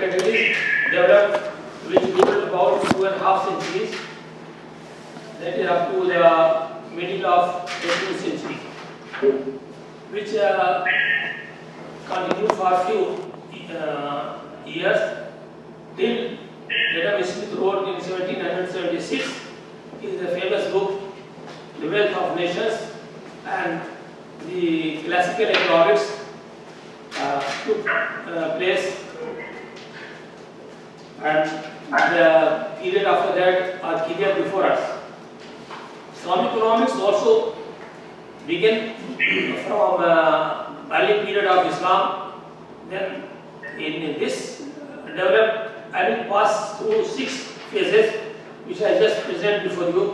categories developed which developed about 2.5 centuries, that is up to the middle of 18th century, which continued for a few years till Adam Smith wrote in 1776 is a famous book, The Wealth of Nations, and the classical economics took place, and the period after that are clear before us. Islamic economics also began from early period of Islam, then in this developed and it passed through 6 phases which I just present before you.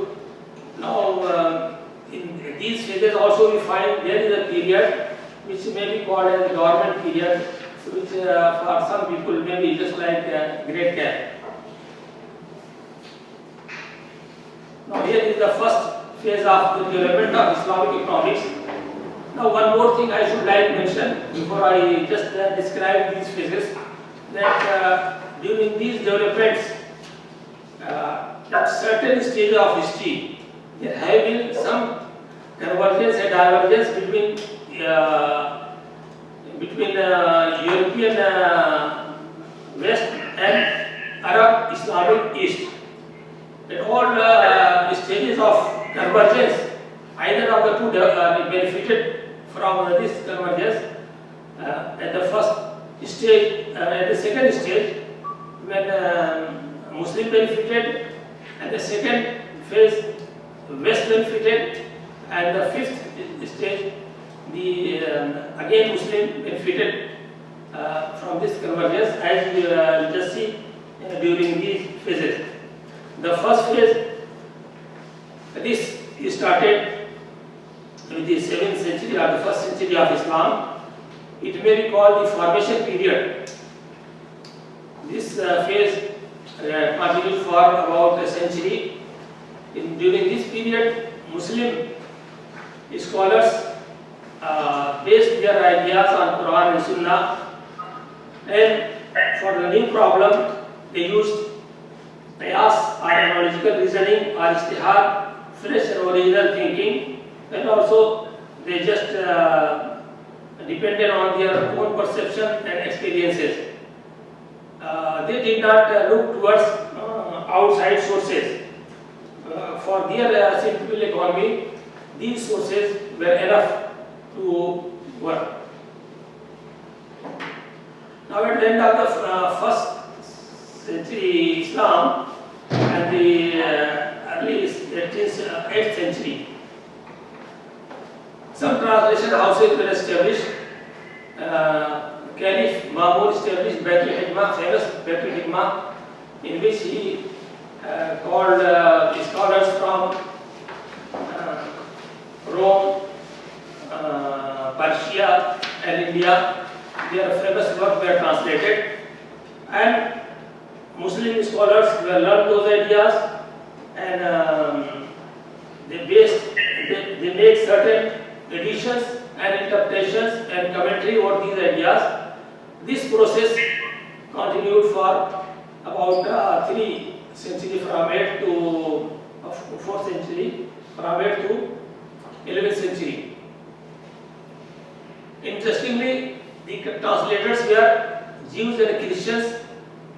Now in these phases also we find there is a period which may be called as a dormant period, which for some people may be just like a great gap. Now here is the first phase of the development of Islamic economics. Now one more thing I should like to mention before I just describe these phases, that during these developments at certain stages of history there have been some convergence and divergence between European West and Arab Islamic East. At all stages of convergence, either of the two benefited from this convergence. At the first stage, at the second stage, when Muslim benefited, and the second phase, West benefited, and the fifth stage, the again Muslim benefited from this convergence, as we will just see during these phases. The first phase, this started with the 7th century or the 1st century of Islam. It may be called the formation period. This phase continued for about a century. During this period, Muslim scholars based their ideas on Quran and Sunnah, and for the new problem they used qiyas or analogical reasoning or ijtihad, fresh and original thinking, and also they just depended on their own perception and experiences. They did not look towards outside sources. For their simple economy, these sources were enough to work. Now at the end of the 1st century Islam and the early 8th century, some translation houses were established. Caliph Mamun established Baitul Hikmah, famous Baitul Hikmah, in which he called scholars from Rome, Persia and India. Their famous works were translated, and Muslim scholars were learned those ideas, and they make certain additions and interpretations and commentary over these ideas. This process continued for about 3 centuries, from 8 to 4th century, from 8 to 11th century. Interestingly, the translators were Jews and Christians,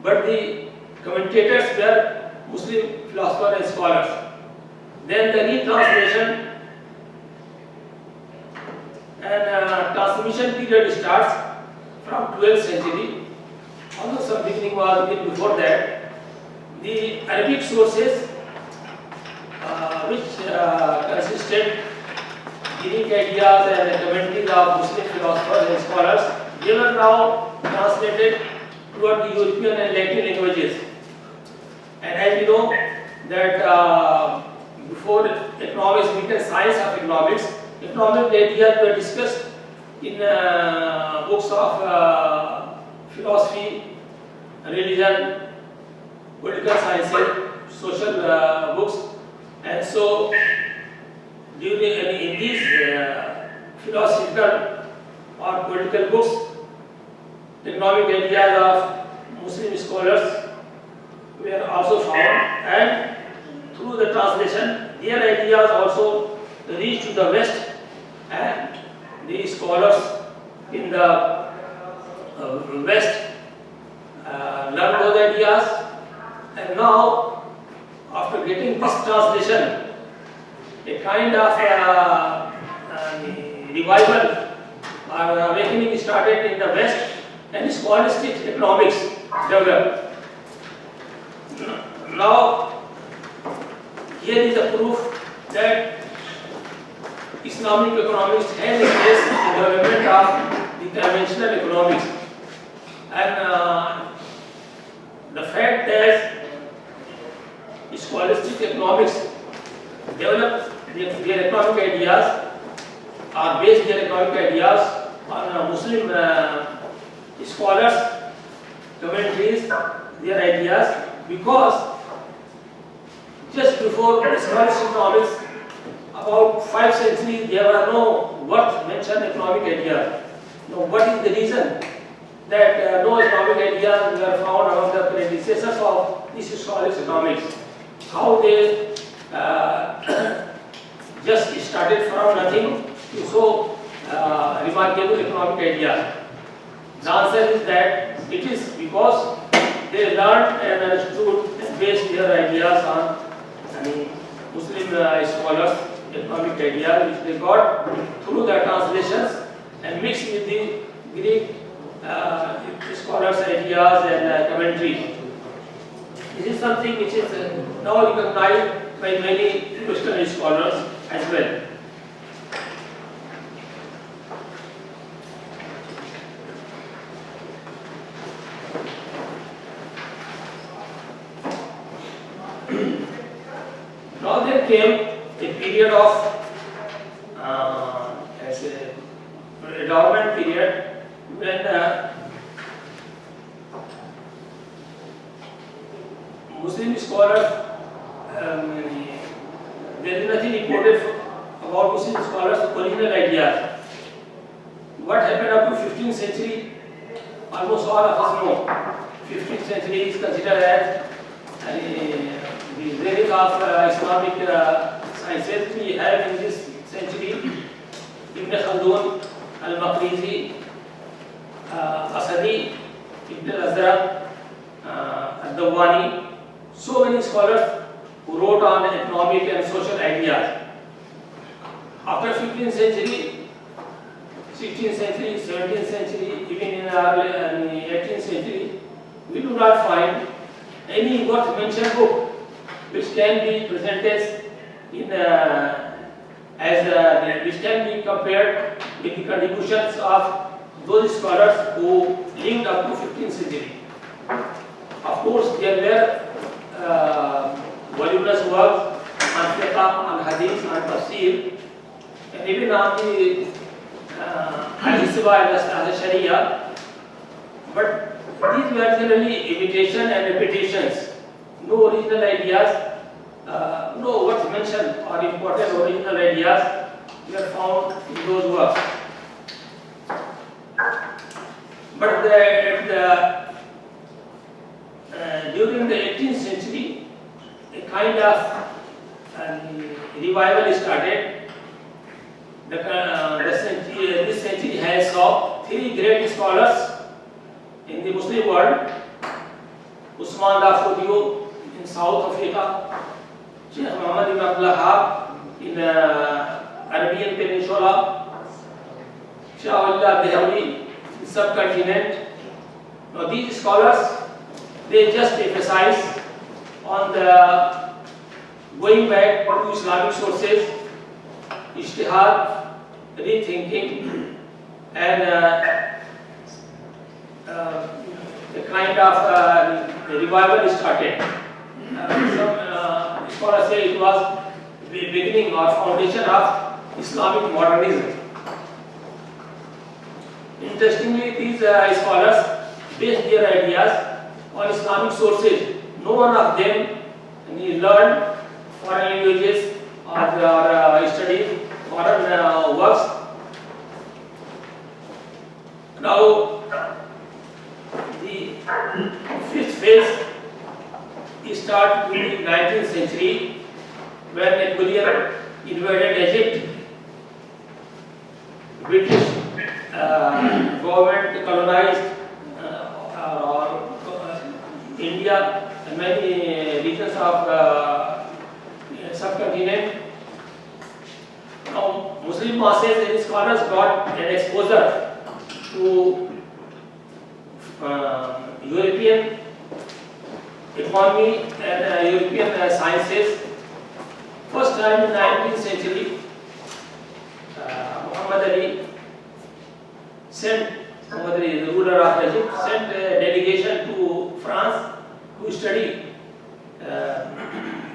but the commentators were Muslim philosophers and scholars. Then the retranslation and transmission period starts from 12th century. Although some beginning was even before that, the Arabic sources which consisted Greek ideas and commentaries of Muslim philosophers and scholars, they were now translated toward the European and Latin languages. And as we know that before economics became science of economics, economic ideas were discussed in books of philosophy, religion, political sciences, social books, and so in these philosophical or political books, economic ideas of Muslim scholars were also found, and through the translation, their ideas also reached to the West, and the scholars in the West learned those ideas, and now after getting this translation, a kind of revival or awakening started in the West, and scholastic economics developed. Now, here is the proof that Islamic economics has embraced the development of the conventional economics, and the fact that scholastic economics develop their economic ideas or base their economic ideas on Muslim scholars' commentaries, their ideas, because just before scholastic economics, about 5 centuries, there were no worth mentioned economic ideas. Now, what is the reason that no economic ideas were found among the predecessors of this scholastic economics? How they just started from nothing to so remarkable economic ideas? The answer is that it is because they learned and understood and based their ideas on Muslim scholars' economic ideas, which they got through the translations and mixed with the Greek scholars' ideas and commentaries. This is something which is now recognized by many Western scholars as well. Now there came a period of as a dormant period when Muslim scholars, there is nothing reported about Muslim scholars' original ideas. What happened up to 15th century, almost all of us know. 15th century is considered as the zenith of Islamic sciences. We have in this century Ibn Khaldun, Al-Maqrizi, Asadi, Ibn al-Azraq, Al-Dawani, so many scholars who wrote on economic and social ideas. After 15th century, 16th century, 17th century, even in early 18th century, we do not find any worth mentioned book which can be presented in which can be compared with the contributions of those scholars who lived up to 15th century. Of course, there were voluminous works on fiqh, on hadith, on tafsir, and even on the al-hisba and al-sharia, but these were generally imitation and repetitions. No original ideas, no worth mentioned or important original ideas were found in those works. But during the 18th century, a kind of revival started. This century has saw 3 great scholars in the Muslim world: Usman Dafodio in South Africa, Sheikh Muhammad ibn Abdul Wahab in Arabian Peninsula, Shahullah Behrawi in subcontinent. Now these scholars, they just emphasize on the going back to Islamic sources, ijtihad, rethinking, and the kind of revival started. Some scholars say it was the beginning or foundation of Islamic modernism. Interestingly, these scholars based their ideas on Islamic sources. No one of them learned foreign languages or studied foreign works. Now, the 5th phase started in the 19th century when Napoleon invaded Egypt. British government colonized India and many regions of subcontinent. Now, Muslim masses and scholars got an exposure to European economy and European sciences. First time in the 19th century, Muhammad Ali, the ruler of Egypt, sent a delegation to France to study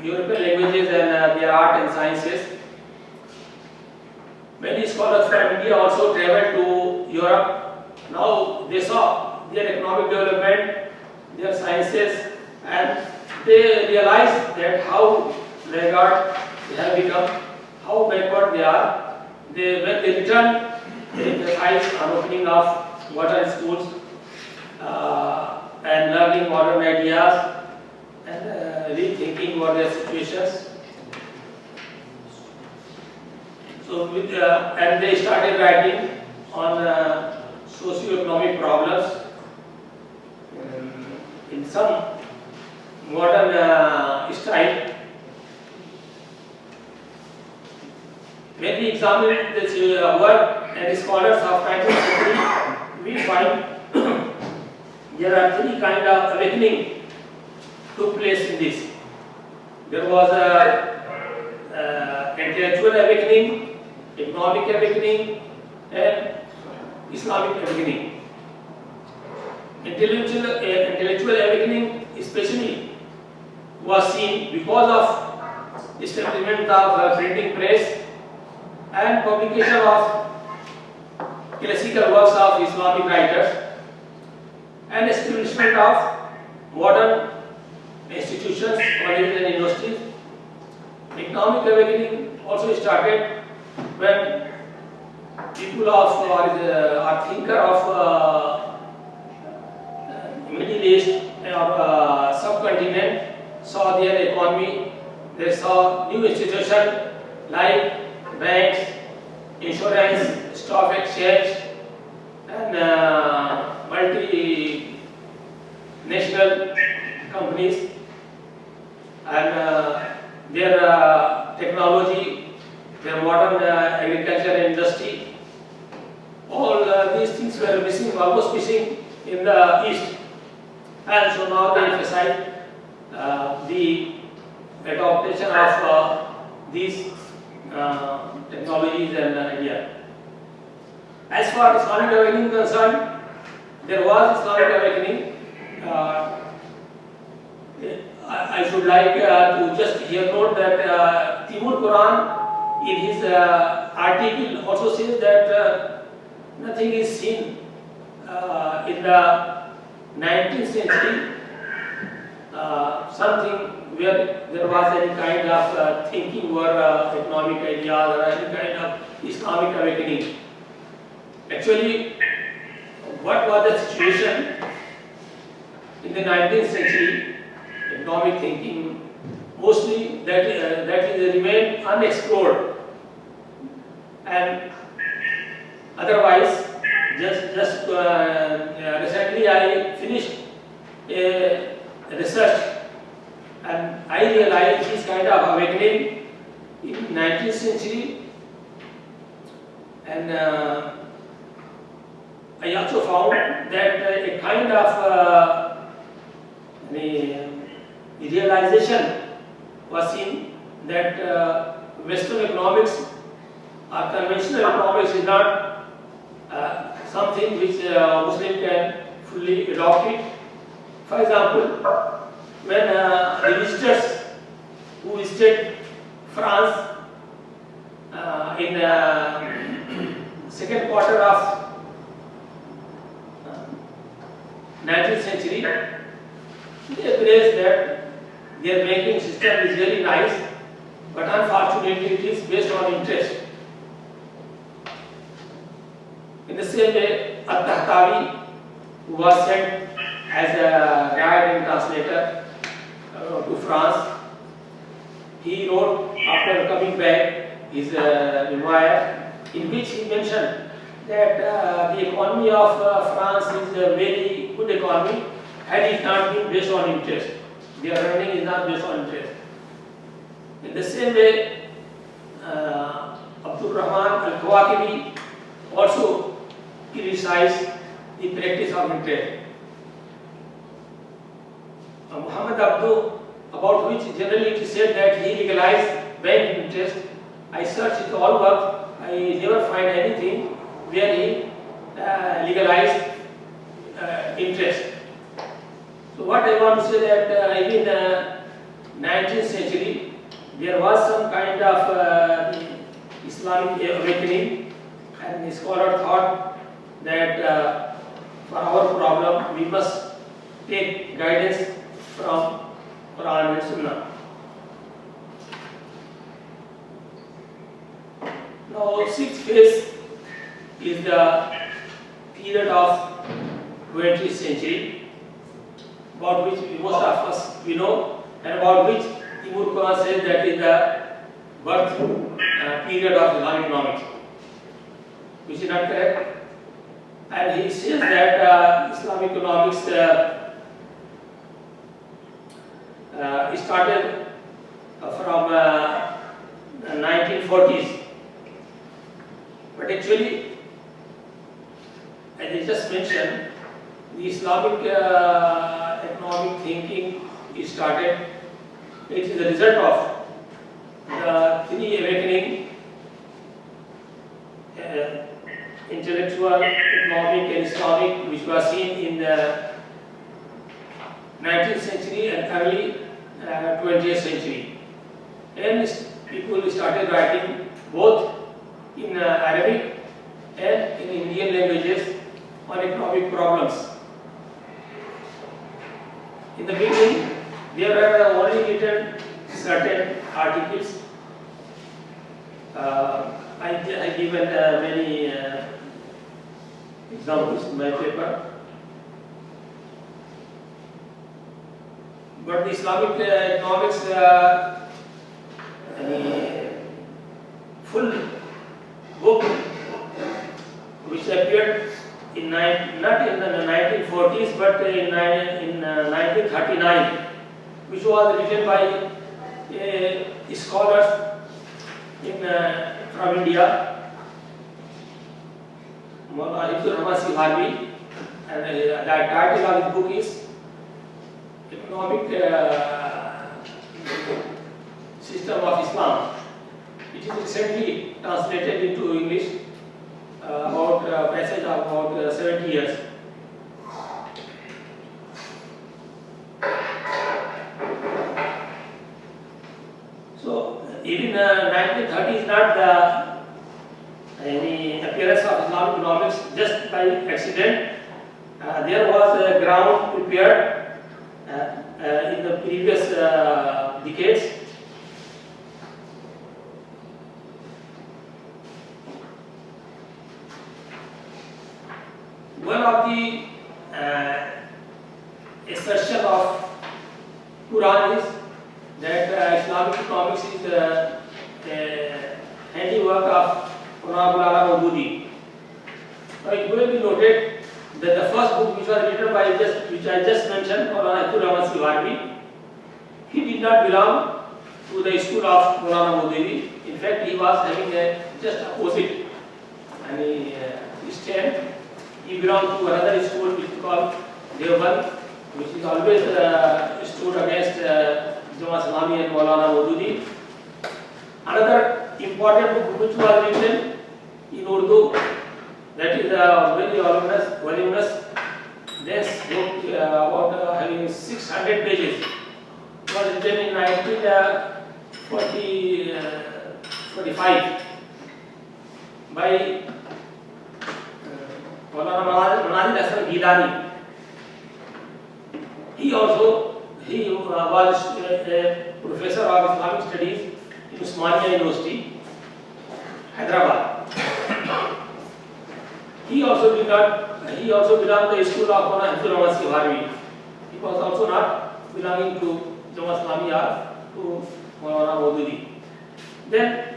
European languages and their art and sciences. Many scholars from India also traveled to Europe. Now they saw their economic development, their sciences, and they realized that how laggard they have become, how backward they are. When they returned, they emphasized on opening of modern schools and learning modern ideas and rethinking what their situations. So, and they started writing on socio-economic problems in some modern style. When we examine this work and scholars of 19th century, we find there are three kinds of awakening took place in this. There was intellectual awakening, economic awakening, and Islamic awakening. Intellectual awakening especially was seen because of establishment of printing press and publication of classical works of Islamic writers and establishment of modern institutions, colleges and universities. Economic awakening also started when people of or thinker of Middle East or subcontinent saw their economy. They saw new institutions like banks, insurance, stock exchange, and multinational companies, and their technology, their modern agriculture and industry. All these things were missing, almost missing in the East, and so now they emphasize the adoption of these technologies and ideas. As far as Islamic awakening concerned, there was Islamic awakening. I should like to just here note that Timur Quran in his article also says that nothing is seen in the 19th century, something where there was any kind of thinking or economic ideas or any kind of Islamic awakening. Actually, what was the situation in the 19th century? Economic thinking mostly that remained unexplored, and otherwise just recently I finished a research and I realized this kind of awakening in 19th century, and I also found that a kind of realization was seen that Western economics or conventional economics is not something which Muslim can fully adopt it. For example, when the visitors who visited France in second quarter of 19th century, they praised that their banking system is very nice, but unfortunately it is based on interest. In the same way, Al-Tahtawi, who was sent as a guide in translator to France. He wrote after coming back his memoir, in which he mentioned that the economy of France is a very good economy had it not been based on interest. Their earning is not based on interest. In the same way, Abdul Rahman al-Kawakibi also criticized the practice of interest. Muhammad Abdu, about which generally it is said that he legalized bank interest. I searched it all work, I never find anything where he legalized interest. So what I want to say that in the 19th century there was some kind of Islamic awakening, and the scholar thought that for our problem we must take guidance from Quran and Sunnah. Now, sixth phase is the period of 20th century, about which most of us we know, and about which Timur Quran says that is the birth period of Islamic economics, which is not correct. And he says that Islamic economics started from 1940s, but actually, as I just mentioned, the Islamic economic thinking started. It is the result of the three awakening: intellectual, economic, and Islamic, which was seen in the 19th century and early 20th century. And people started writing both in Arabic and in Indian languages on economic problems. In the beginning, there were only written certain articles. I given many examples in my paper. But the Islamic economics full book, which appeared in not in the 1940s but in 1939, which was written by scholars from India, and the title of the book is Economic System of Islam. It is recently translated into English, about a passage of about 70 years. So even 1930s not any appearance of Islamic economics just by accident. There was a ground prepared in the previous decades. One of the assertion of Quran is that Islamic economics is a handiwork of Quran. Now it will be noted that the first book which was written by which I just mentioned, he did not belong to the school of Maulana Maududi. In fact, he was having a just opposite stand. He belonged to another school which is called Deoband, which is always stood against Jamaat Islami and Maulana Maududi. Another important book which was written in Urdu, that is a very voluminous dense book about having 600 pages. It was written in 1945 by Gilani. He was a professor of Islamic studies in Usmania University, Hyderabad. He also belonged to the school of he was also not belonging to Jamaat Islami or to Maulana Maududi. Then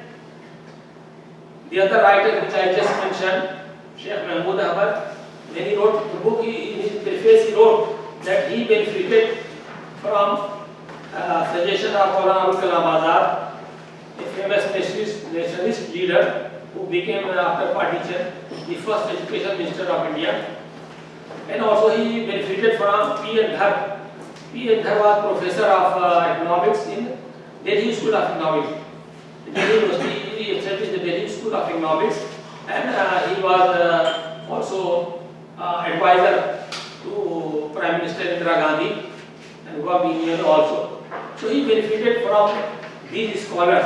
the other writer which I just mentioned, Sheikh Mahmood Ahmad, when he wrote the book, in his preface he wrote that he benefited from suggestion of Maulana Abul Kalam Azad, a famous nationalist leader who became after partition the first education minister of India. And also he benefited from P. N. Dhar. P. N. Dhar was professor of economics in Delhi School of Economics. Delhi University, he established the Delhi School of Economics, and he was also advisor to Prime Minister Indira Gandhi and worked in Union also. So he benefited from these scholars.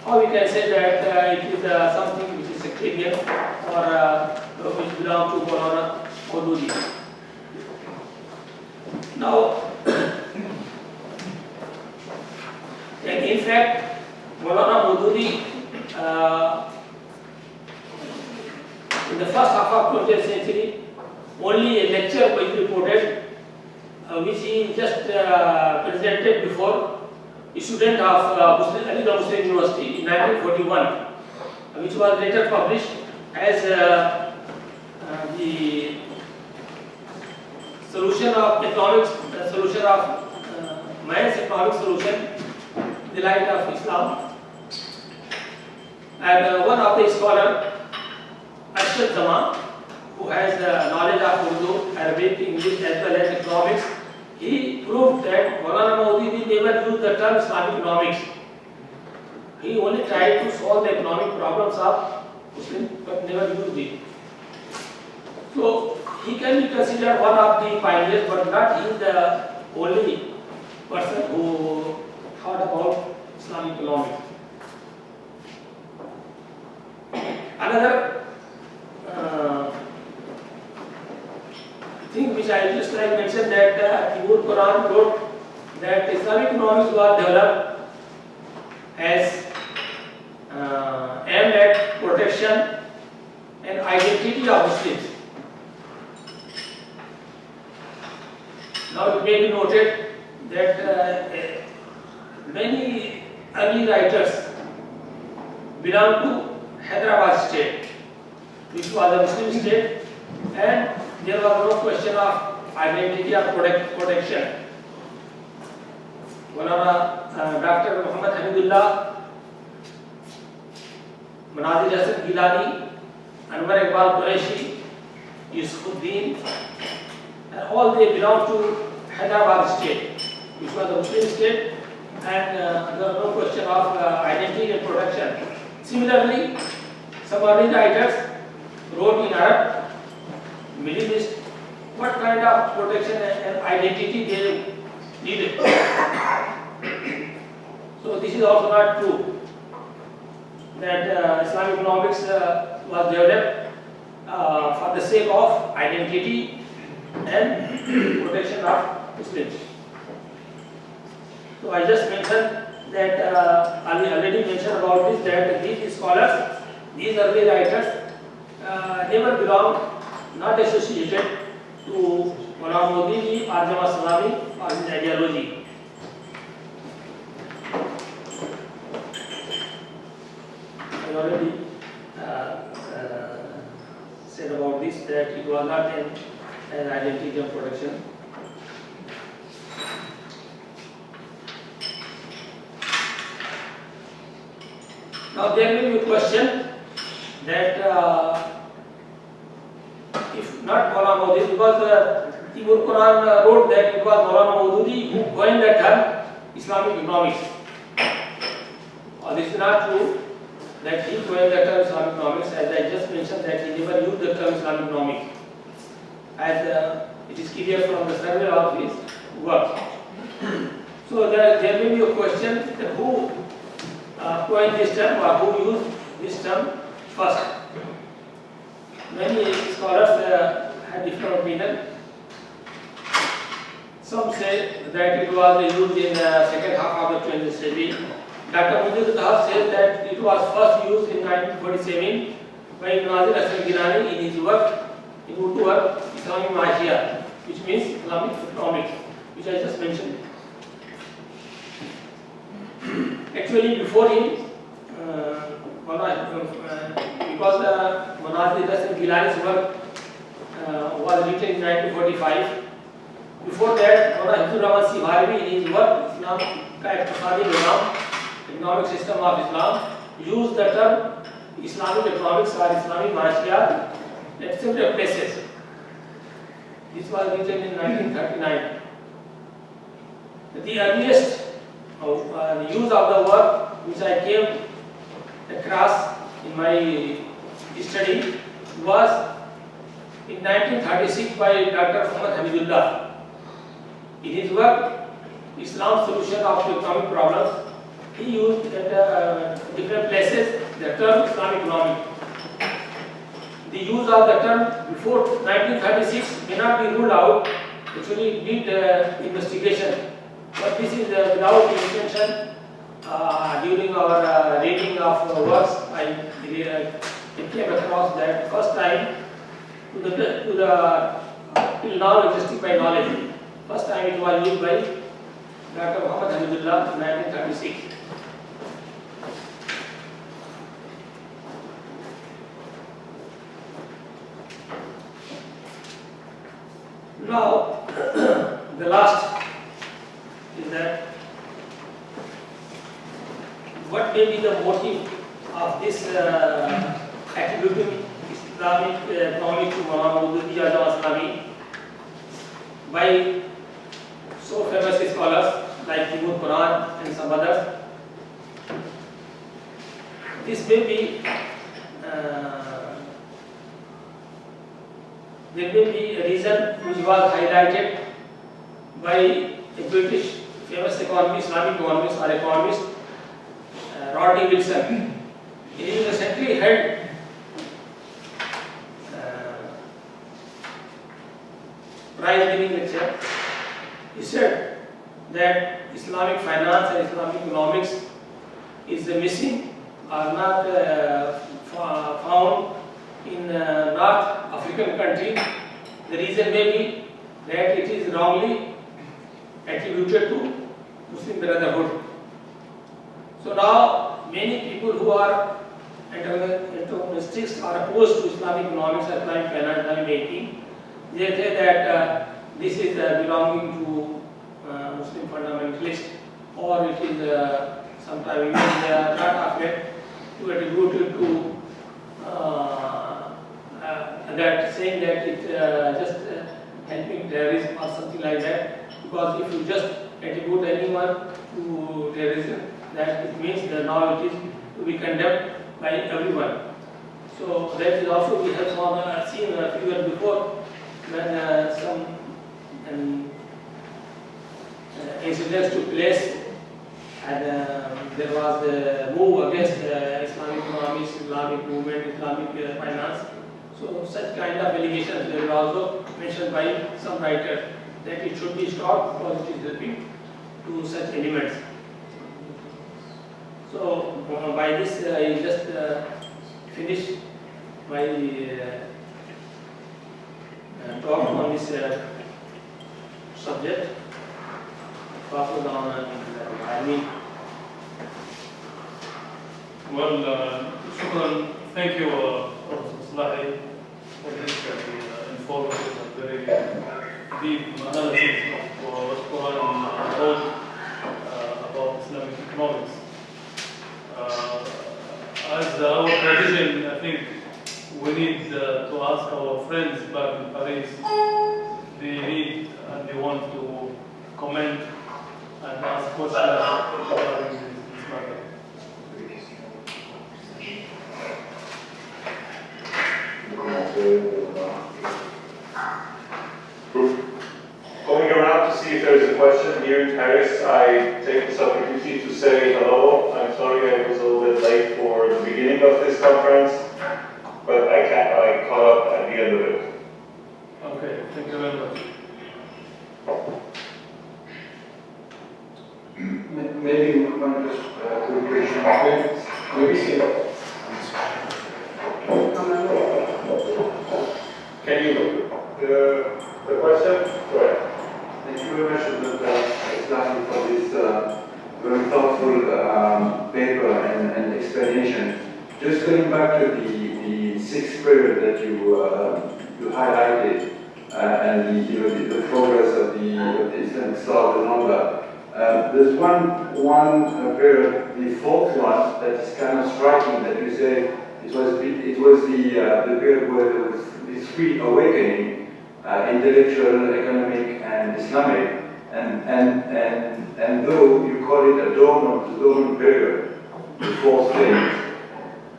Or we can say that it is something which is sectarian or which belongs to Maulana Maududi. Now, and in fact, Maulana Maududi in the first half of 20th century, only a lecture was reported which he just presented before a student of Ali Muslim University in 1941, which was later published as the solution of economics, solution of man's economic solution, the light of Islam. And one of the scholars, Arshad Zaman, who has knowledge of Urdu, Arabic, English as well as economics, he proved that Maulana Maududi never used the term Islamic economics. He only tried to solve the economic problems of Muslims, but never used it. So he can be considered one of the pioneers, but not he is the only person who thought about Islamic economics. Another thing which I just like mentioned that Timur Quran wrote that Islamic economics was developed as aimed at protection and identity of Muslims. Now it may be noted that many early writers belong to Hyderabad state, which was a Muslim state, and there was no question of identity or protection. Dr. Muhammad Hamidullah, Manazir Hasan Gilani, Anwar Iqbal Qureshi, Yusufuddin, and all they belong to Hyderabad state, which was a Muslim state, and there was no question of identity and protection. Similarly, some early writers wrote in Arab, Middle East, what kind of protection and identity they needed. So this is also not true, that Islamic economics was developed for the sake of identity and protection of Muslims. So I just mentioned that I already mentioned about this, that these scholars, these early writers never belong, not associated to Maulana Maududi or Jamaat Islami or his ideology. I already said about this, that it was not an identity of protection. Now there may be a question that if not Maulana Maududi, because Timur Quran wrote that it was Maulana Maududi who coined the term Islamic economics. This is not true, that he coined the term Islamic economics, as I just mentioned that he never used the term Islamic economics, as it is clear from the survey of his work. So there may be a question that who coined this term or who used this term first. Many scholars had different opinion. Some say that it was used in the second half of the 20th century. Dr. Mujib Tahab says that it was first used in 1947 by Manazir Hasan Gilani in his work, in Urdu work, Islamic Mashia, which means Islamic economics. which I just mentioned. Actually, before him, because Manazil Hasan Gilani's work was written in 1945. Before that, Hifzur Rahman Siharwi in his work, Islam ka Iqtisadi Nizam, Economic System of Islam, used the term Islamic economics or Islamic Manashiyat at several places. This was written in 1939. The earliest use of the word which I came across in my study was in 1936 by Dr. Muhammad Hamidullah. In his work, Islam's Solution of Economic Problems, he used at different places the term Islamic economic. The use of the term before 1936 may not be ruled out. Actually, need investigation. But this is without intention. During our reading of works, I came across that first time to the till now existing by knowledge. First time it was used by Dr. Muhammad Hamidullah in 1936. Now, the last is that what may be the motive of this attributing Islamic economic to Maulana Maududi Islami by so famous scholars like Ibn Quran and some others. This may be there may be a reason which was highlighted by a British famous economist, Islamic economist or economist, Rodney Wilson. He recently held prize-winning lecture. He said that Islamic finance and Islamic economics is missing or not found in North African country. The reason may be that it is wrongly attributed to Muslim Brotherhood. So now many people who are antagonists or opposed to Islamic economics or Islamic finance, Islamic banking, they say that this is belonging to Muslim fundamentalists, or it is sometimes even they are not afraid to attribute it to that, saying that it just helping terrorism or something like that. Because if you just attribute anyone to terrorism, that it means that now it is to be condemned by everyone. So that is also we have seen a few years before when some incidents took place and there was a move against Islamic economics, Islamic movement, Islamic finance. So such kind of allegations were also mentioned by some writers that it should be stopped because it is helping to such elements. So by this I just finish my talk on this subject. Well, shukran. Thank you, Professor Slahi, for this very informative and very deep analysis of what Quran wrote about Islamic economics. As our tradition, I think we need to ask our friends back in Paris. They need and they want to comment and ask questions regarding this matter. Going around to see if there's a question here in Paris, I take this opportunity to say hello. I'm sorry I was a little bit late for the beginning of this conference, but I caught up at the end of it. Okay, thank you very much. Maybe one just quick question. Maybe see. Can you the question? Go ahead. Thank you very much. very thoughtful paper and explanation. Just going back to the sixth period that you highlighted, and the progress of the Islamic State and all that. There's one period, the fourth one, that is kind of striking. That you say it was the period where there was this three awakening, intellectual, economic, and Islamic. And though you call it a dormant period, the fourth phase,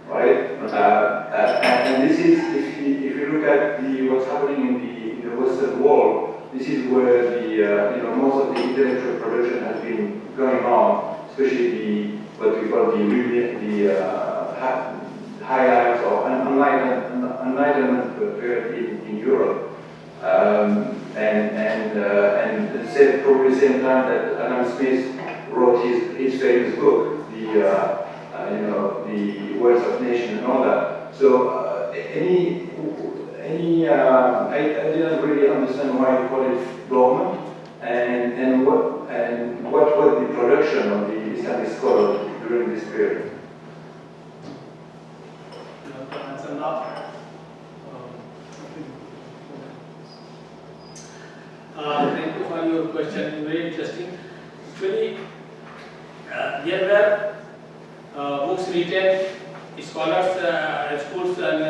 right? And this is, if you look at what's happening in the Western world, this is where the most of the intellectual production has been going on, especially what we call the highlights or enlightenment period in Europe. And said probably the same time that Adam Smith wrote his famous book, the Wealth of Nations and all that. So I didn't really understand why you call it dormant, and what was the production of the Islamic scholars during this period. You want to answer now? Thank you for your question, very interesting. Actually, there were books written, scholars, schools and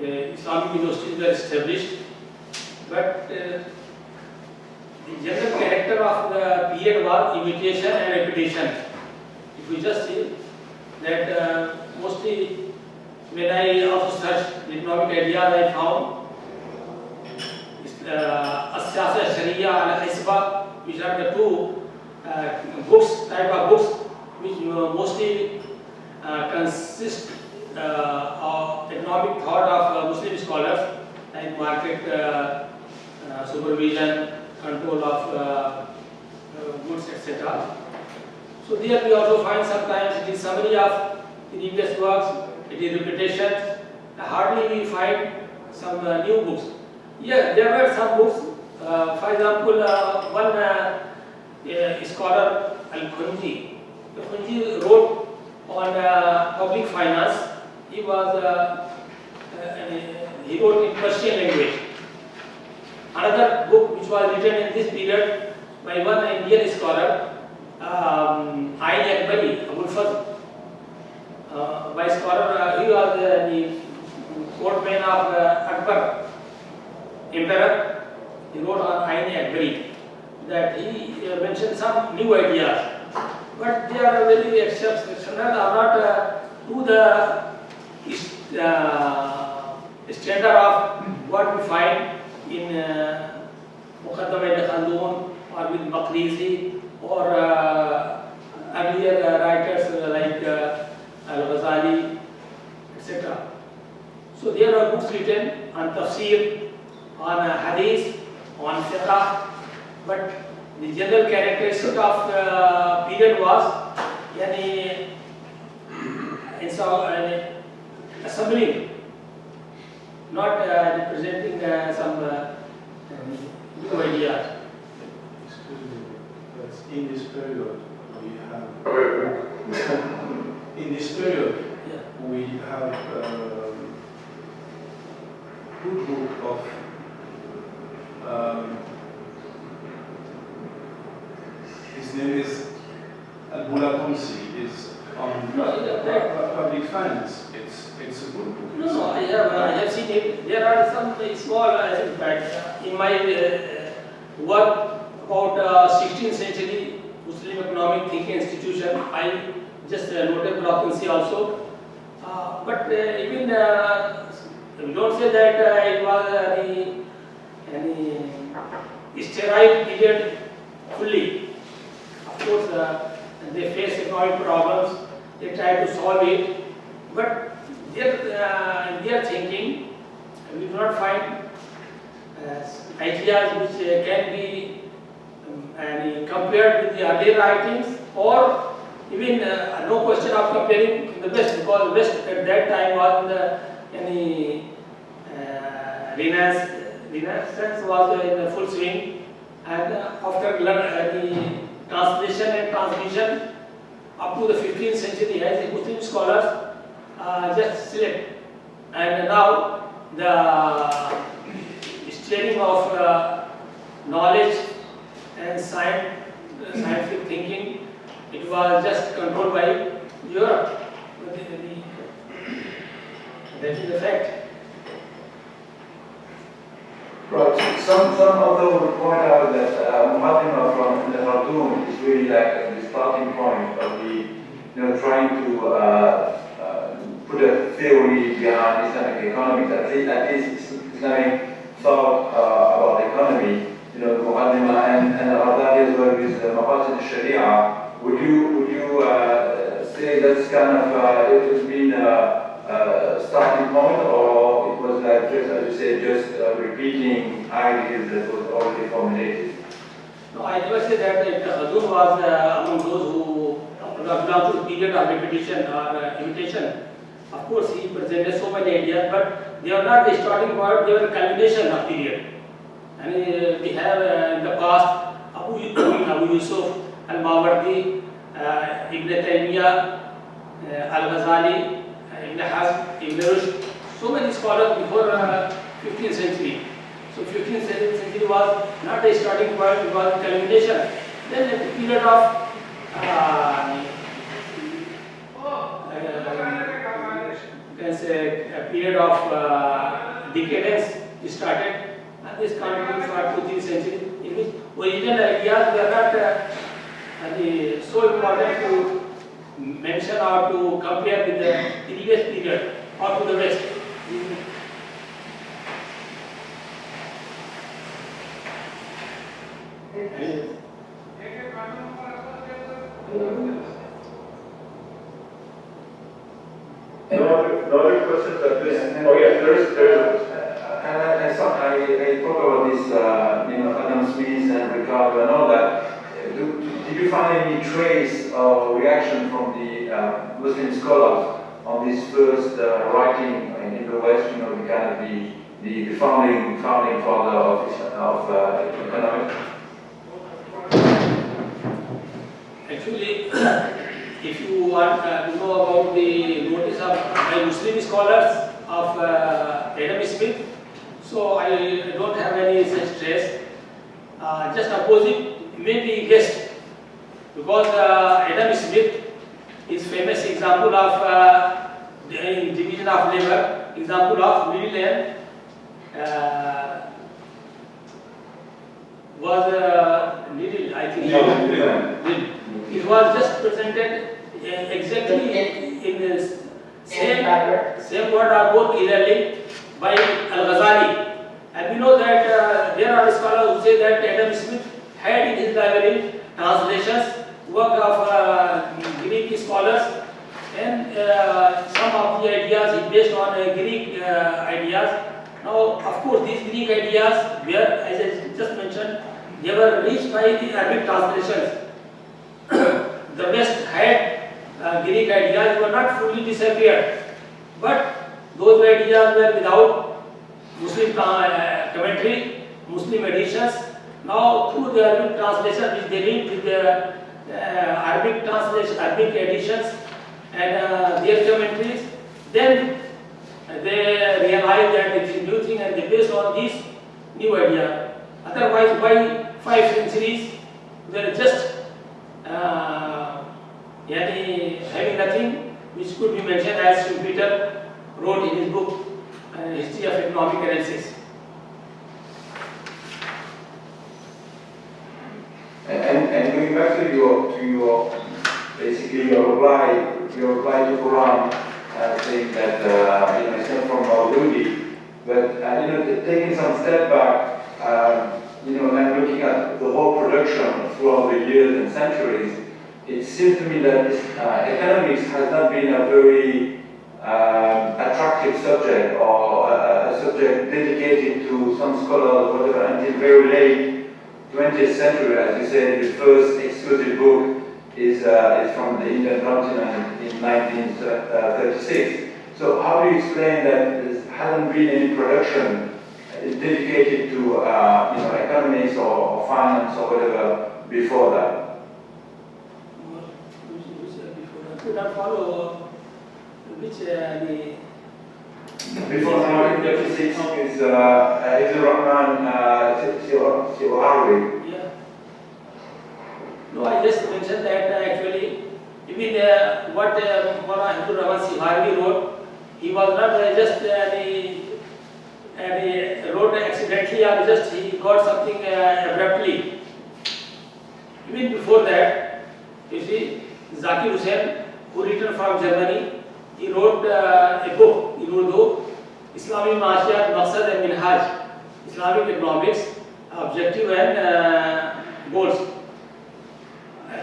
Islamic universities were established, but the general character of the period was imitation and repetition. If we just see that mostly when I also searched the economic ideas, I found As-Siyasa Sharia al-Hisba, which are the two type of books which mostly consist of economic thought of Muslim scholars, like market supervision, control of goods, etc. So there we also find sometimes it is summary of previous works, it is repetitions. Hardly we find some new books. Yeah, there were some books. For example, one scholar, Al-Khunji. Al-Khunji wrote on public finance. He wrote in Persian language. Another book which was written in this period by one Indian scholar, Ayn Akbari, Abul Fazl. By scholar, he was the courtman of Akbar Emperor. He wrote on Ayn Akbari that he mentioned some new ideas, but they are very exceptional, are not to the standard of what we find in Muqaddam al-Khandun or with Maqrizi or earlier writers like Al-Ghazali, etc. So there are books written on tafsir, on hadith, on fiqh, but the general characteristic of the period was assembling, not representing some new ideas. In this period, we have good book of his name is Al-Khamsi, is on public finance. It's a good book. No, I have seen it. There are some small, in fact, in my work about 16th century Muslim economic thinking institution, I just noted Khamsi also. But even we don't say that it was the sterile period fully. Of course, they face economic problems, they try to solve it, but their thinking, we do not find ideas which can be compared with the earlier writings, or even no question of comparing to the West, because West at that time was in the Renaissance was in full swing, and after the translation and transmission up to the 15th century as the Muslim scholars just select. And now the steering of knowledge and scientific thinking, it was just controlled by Europe. That is the fact. Right. Some authors would point out that Muqaddimah from the Khartoum is really like the starting point of the, trying to put a theory behind Islamic economics, at least Islamic thought about economy. Muqaddimah and Al-Ghazali as well with Maqasid al-Sharia. Would you say that's kind of it has been a starting point, or it was like just, as you say, just repeating ideas that was already formulated? No, I never say that Khartoum was among those who belong to the period of repetition or imitation. Of course, he presented so many ideas, but they are not the starting point, they were a culmination of period. And we have in the past Abu Yusuf, Al-Mawardi, Ibn Taymiyyah, Al-Ghazali, Ibn Hazm, Ibn Rushd, so many scholars before 15th century. So 15th century was not the starting point, it was a culmination. Then a period of a period of decadence started, and this continued for 2nd century, in which original ideas were not so important to mention or to compare with the previous period or to the West. No other questions at this? Oh yeah, there is I talk about this, Adam Smith and Ricardo and all that. Did you find any trace or reaction from the Muslim scholars on this first writing in the West? The kind of the founding father of economics. Actually, if you want to know about the notice of by Muslim scholars of Adam Smith, so I don't have any such trace. Just opposite, maybe guessed, because Adam Smith is famous example of division of labor, example of middleman was needle, I think. Needle. It was just presented exactly in the same word or more clearly by Al-Ghazali. And we know that there are scholars who say that Adam Smith had in his library translations, work of Greek scholars, and some of the ideas he based on Greek ideas. Now, of course, these Greek ideas were, as I just mentioned, they were reached by the Arabic translations. The West had Greek ideas, were not fully disappeared, but those ideas were without Muslim commentary, Muslim editions. Now, through the Arabic translation, which they read with the Arabic translation, Arabic editions, and their commentaries, then they realized that it is a new thing, and they based on this new idea. Otherwise, by 5 centuries, they are just having nothing which could be mentioned, as Peter wrote in his book, History of Economic Analysis. And going back to your basically your reply to Quran, saying that it's not from Maududi, but taking some step back, and looking at the whole production throughout the years and centuries, it seems to me that economics has not been a very attractive subject, or a subject dedicated to some scholars or whatever, until very late 20th century. As you said, the first exclusive book is from the Indian continent in 1936. So how do you explain that there hasn't been any production dedicated to economics or finance or whatever before that? not follow which Before 1936 is Rahman Siwawi. Yeah. No, I just mentioned that actually, even what Maulana Rahman Siwawi wrote, he was not just wrote accidentally or just he got something abruptly. Even before that, you see, Zakir Hussain, who returned from Germany, he wrote a book in Urdu, Islamic Mashiyat, Maqsad and Minhaj, Islamic Economics, Objective and Goals.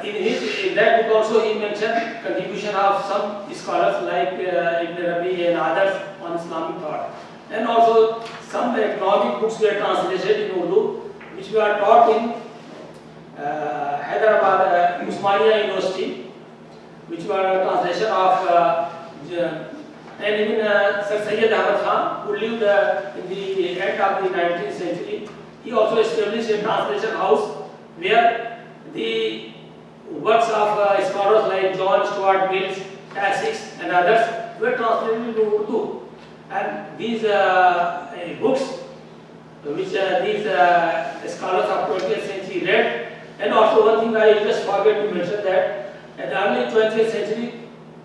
In that book also he mentioned contribution of some scholars like Ibn Rabi and others on Islamic thought. And also some economic books were translated in Urdu, which were taught in Hyderabad Usmania University, which were translation of and even Sir Sayyid Ahmad Khan, who lived in the end of the 19th century. He also established a translation house where the works of scholars like John Stuart Mills, Essex and others were translated into Urdu. And these books which these scholars of 20th century read. And also one thing I just forgot to mention that at the early 20th century,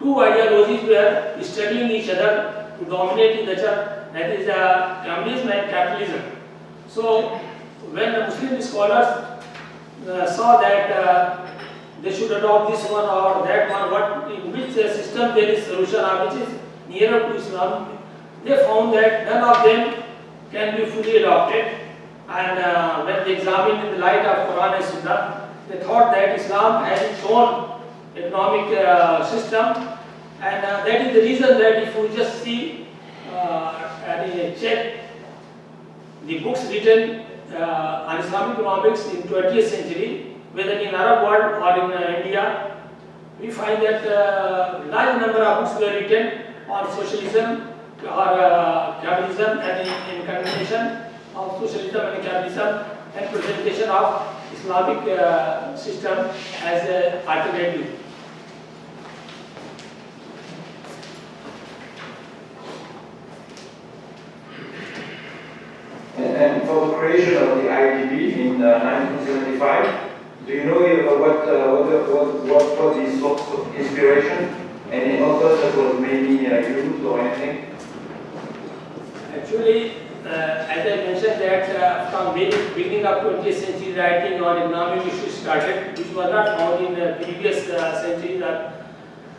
two ideologies were struggling each other to dominate in the church, that is communism and capitalism. So when the Muslim scholars saw that they should adopt this one or that one, in which system there is solution or which is nearer to Islam, they found that none of them can be fully adopted. And when they examined in the light of Quran and Sunnah, they thought that Islam has its own economic system, and that is the reason that if we just see and check the books written on Islamic economics in 20th century, whether in Arab world or in India, we find that large number of books were written on socialism or capitalism and in combination of socialism and capitalism and presentation of Islamic system as an alternative. And for the creation of the IDB in 1975, do you know what the source of inspiration? Any authors that was maybe used or anything? Actually, as I mentioned that from beginning of 20th century, writing on economic issues started, which was not found in the previous centuries.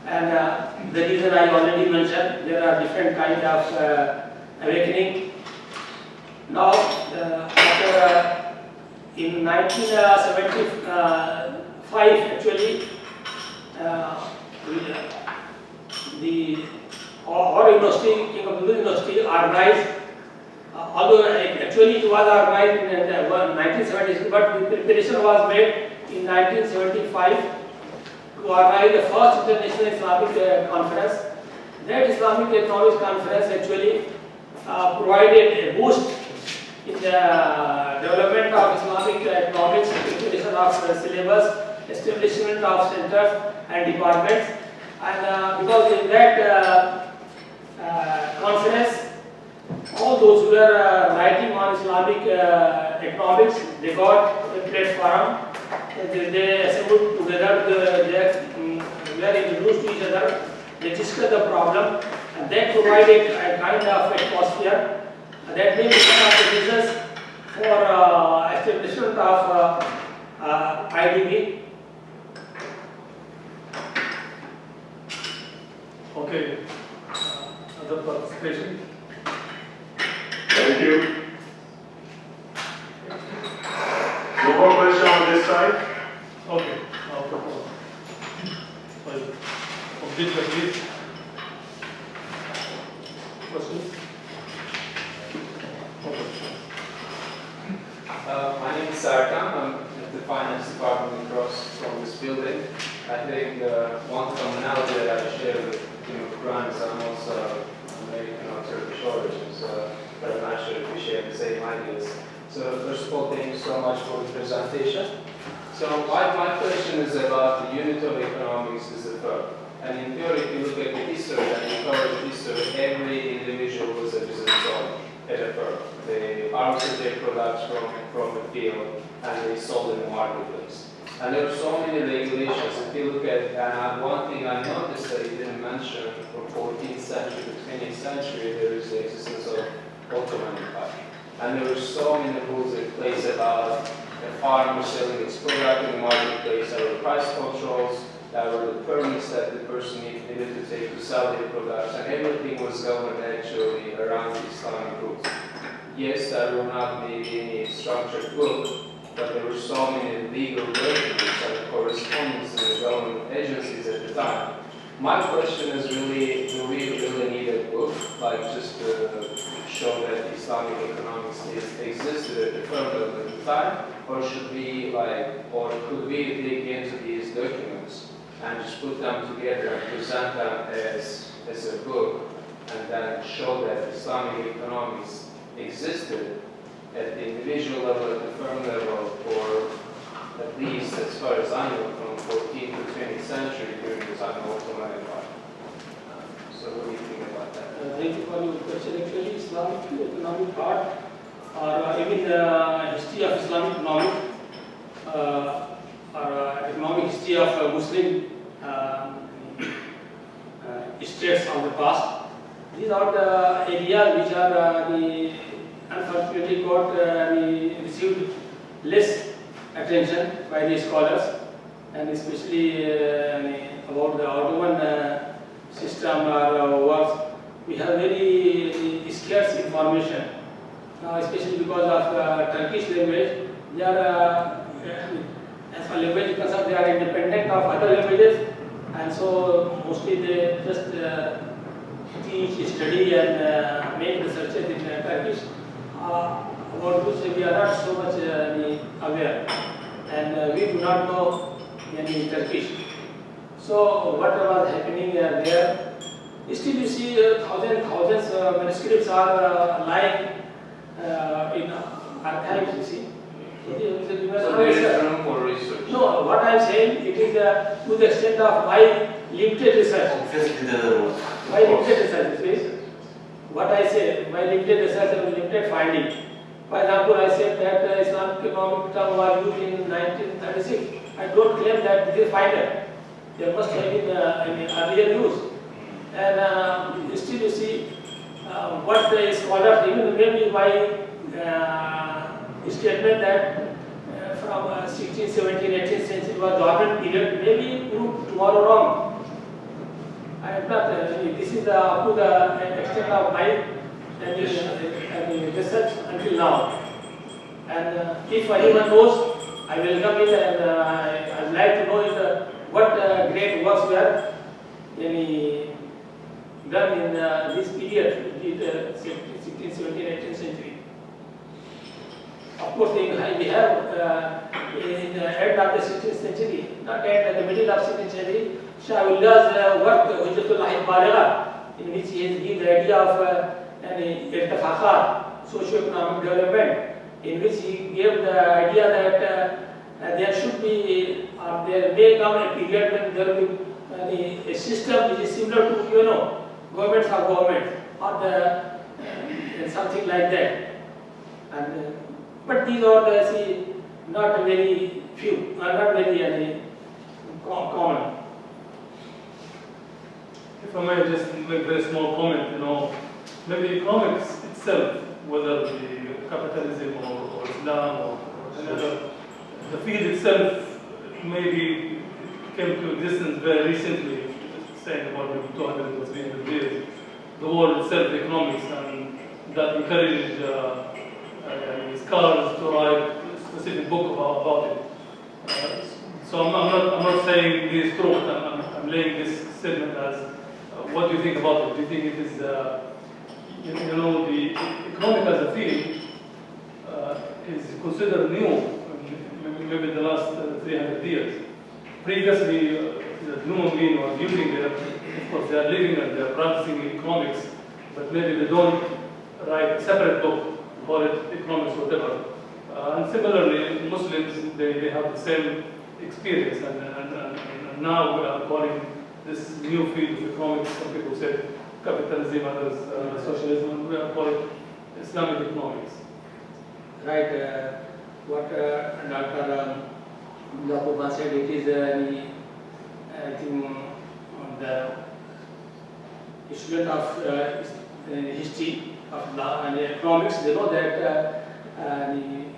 And the reason I already mentioned, there are different kinds of awakening. Now, after in 1975, actually, our university, King Abdullah University, organized. Although actually it was organized in 1976, but the preparation was made in 1975 to organize the first International Islamic Conference. That Islamic Economics Conference actually provided a boost in the development of Islamic economics, preparation of syllabus, establishment of centers and departments. And because in that conference, all those who were writing on Islamic economics, they got a platform. They assembled together, they were introduced to each other, they discussed the problem, and that provided a kind of atmosphere that may be one of the reasons for establishment of IDB. Okay. Other participation? Thank you. No more question on this side? Okay. Complete the please. Questions? My name is Sarkam. I'm at the finance department across from this building. I think one commonality that I share with Quran is I'm also American or Turkish origins, but I'm not sure if we share the same ideas. So first of all, thank you so much for the presentation. So my question is about the unit of economics is the firm. And in theory, if you look at the history and you cover the history, every individual was a business owner at a firm. They harvested their products from the field and they sold in the marketplace. And there are so many regulations. If you look at, and one thing I noticed that you didn't mention, from 14th century to 20th century, there is the existence of Ottoman Empire. And there were so many rules in place about a farmer selling its product in the marketplace. There were price controls, there were the permits that the person needed to take to sell their products, and everything was governed actually around the Islamic rules. Yes, there were not maybe any structured book, but there were so many legal documents and correspondence in the government agencies at the time. My question is really, do we really need a book, like just to show that Islamic economics existed at the firm level at the time, or should we or could we dig into these documents and just put them together and present them as a book, and then show that Islamic economics existed at the individual level, at the firm level, or at least as far as I know, from 14th to 20th century during the time of Ottoman Empire. So what do you think about that? Thank you for your question. Actually, Islamic economic thought, or even the history of Islamic economics, or economic history of Muslim states of the past. These are the areas which are unfortunately received less attention by the scholars, and especially about the Ottoman system or works. We have very scarce information, especially because of Turkish language. They are, as far as language is concerned, they are independent of other languages, and so mostly they just teach, study, and make researches in Turkish, about which we are not so much aware, and we do not know any Turkish. So what was happening there? Still you see thousands manuscripts are lying in archives, you see. So there is room for research. No, what I am saying, it is to the extent of my limited research. My limited research, please. What I say, my limited research and limited finding. For example, I said that Islamic economic term was used in 1936. I don't claim that this is final. There must have been earlier use. And still you see what the scholars, even maybe my statement that from 16th, 17th, 18th century was dormant period, maybe prove tomorrow wrong. I am not, this is up to the extent of my research until now. And if anyone knows, I will come in, and I would like to know what great works were done in this period, 16th, 17th, 18th century. Of course, we have in the end of the 16th century, not at the middle of 16th century, Shahwullah's work, Hujjatullah al-Baligha, in which he has given the idea of irtifaqat, socio-economic development, in which he gave the idea that there should be, there may come a period when there will be a system which is similar to, governments of government, or something like that. And but these are not very few, not very common. If I may just make a very small comment, maybe economics itself, whether the capitalism or Islam or another, the field itself maybe came to existence very recently, saying about maybe 200 or 300 years. The world itself, economics, and that encouraged scholars to write a specific book about it. So I'm not saying this truth. I'm laying this statement as what do you think about it? Do you think it is the economic as a field is considered new, maybe in the last 300 years. Previously, the human being was using it. Of course, they are living and they are practicing economics, but maybe they don't write a separate book, call it economics or whatever. And similarly, Muslims, they have the same experience, and now we are calling this new field of economics. Some people say capitalism, others socialism. We call it Islamic economics. Right. What Dr. Jacoba said, it is I think the student of history of law and economics, they know that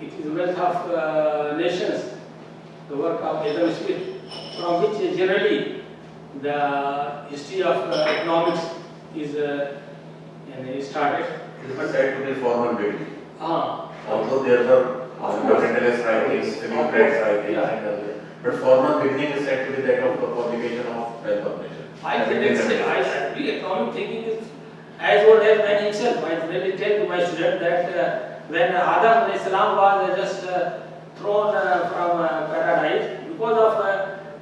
it is wealth of nations, the work of Adam Smith, from which generally the history of economics is started. It is said to be formal building. Although there are capitalist writings, democrats writings, but formal beginning is said to be that of the publication of wealth of nation. I agree, economic thinking is as old as man himself. I really tell to my student that when Adam Islam was just thrown from paradise, because of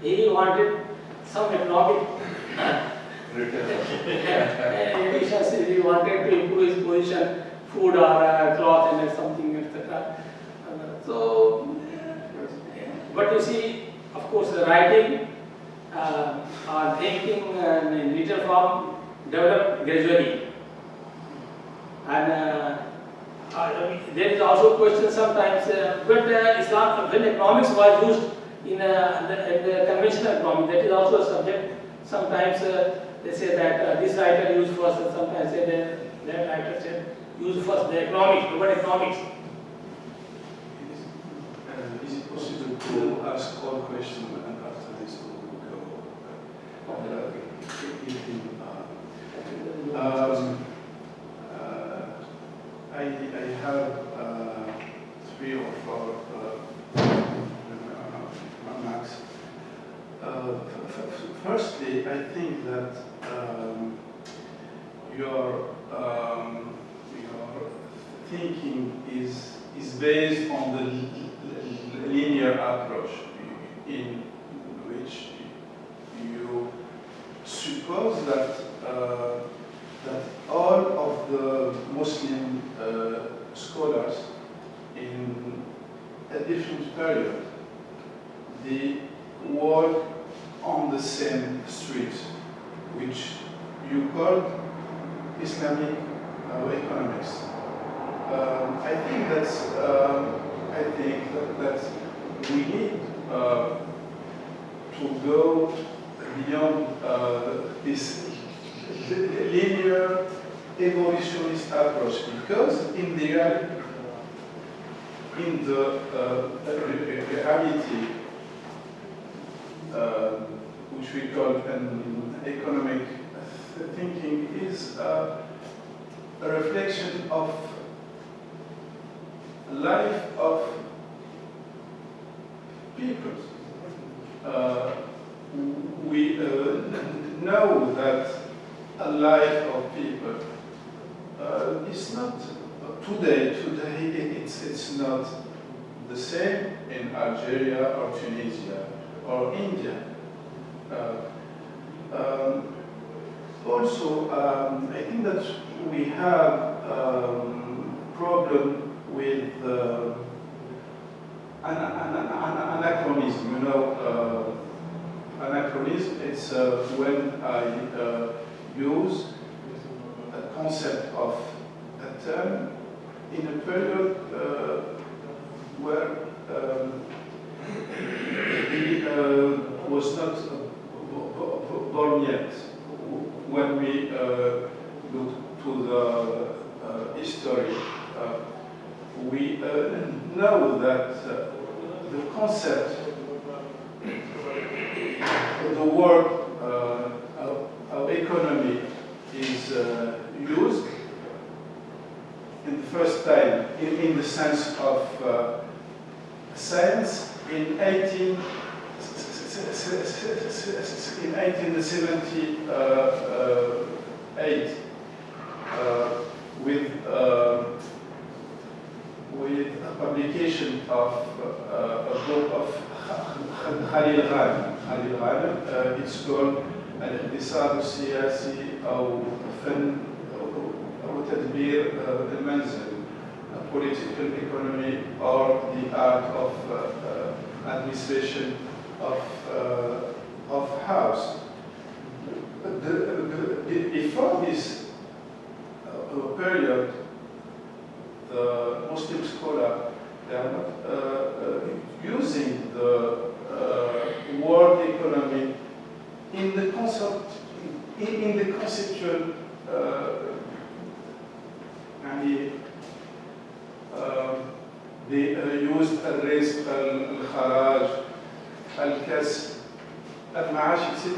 he wanted some economic efficiency, he wanted to improve his position, food or cloth and something, etc. So, but you see, of course, the writing or thinking in little form developed gradually. And there is also a question sometimes, when economics was used in the conventional economy, that is also a subject. Sometimes they say that this writer used first, and sometimes say that writer said use first the economics, the word economics. Is it possible to ask all questions and after this we'll go? I have three or four remarks. Firstly, I think that your thinking is based on the linear approach, in which you suppose that that all of the Muslim scholars in a different period, they work on the same street, which you call Islamic economics. I think that we need to go beyond this linear evolutionist approach, because in the reality, which we call an economic thinking, is a reflection of life of people. We know that a life of people is not today it's not the same in Algeria or Tunisia or India. Also, I think that we have problem with anachronism. You know, anachronism, it's when I use a concept of a term in a period where he was not born yet. When we look to the history, we know that the concept, the word of economy is used in the first time in the sense of science in 1878 with a publication of a book of Khalil Ghanem. It's called الإقتصاد السياسي أو فن أو تدبير المنزل, political economy or the art of administration of house. economy in the concept, in the conceptual they used الرزق, الخراج, الكسب, المعاش, etc.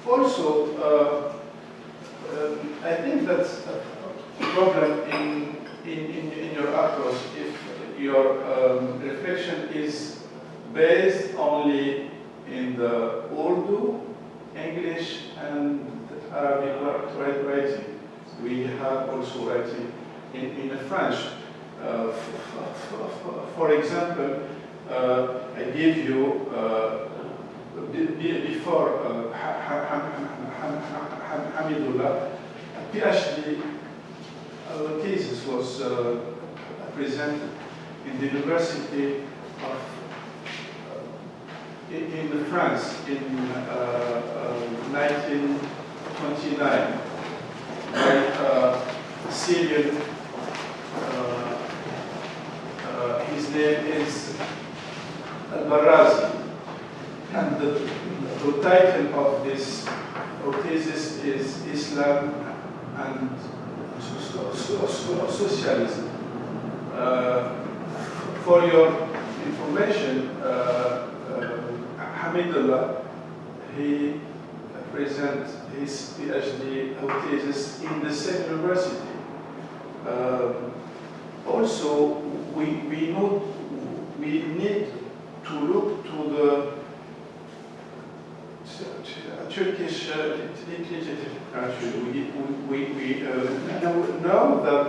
Also, I think that's a problem in your approach if your reflection is based only in the Urdu, English, and Arabic writing. We have also writing in French. For example, I give you before Hamidullah, a PhD thesis was presented in the University of in France in 1929 by Syrian. His name is Al-Barazi, and the title of this thesis is Islam and Socialism. For your information, Hamidullah, he presents his PhD thesis in the same university. Also, we need to look to the Turkish literature. Actually, we know that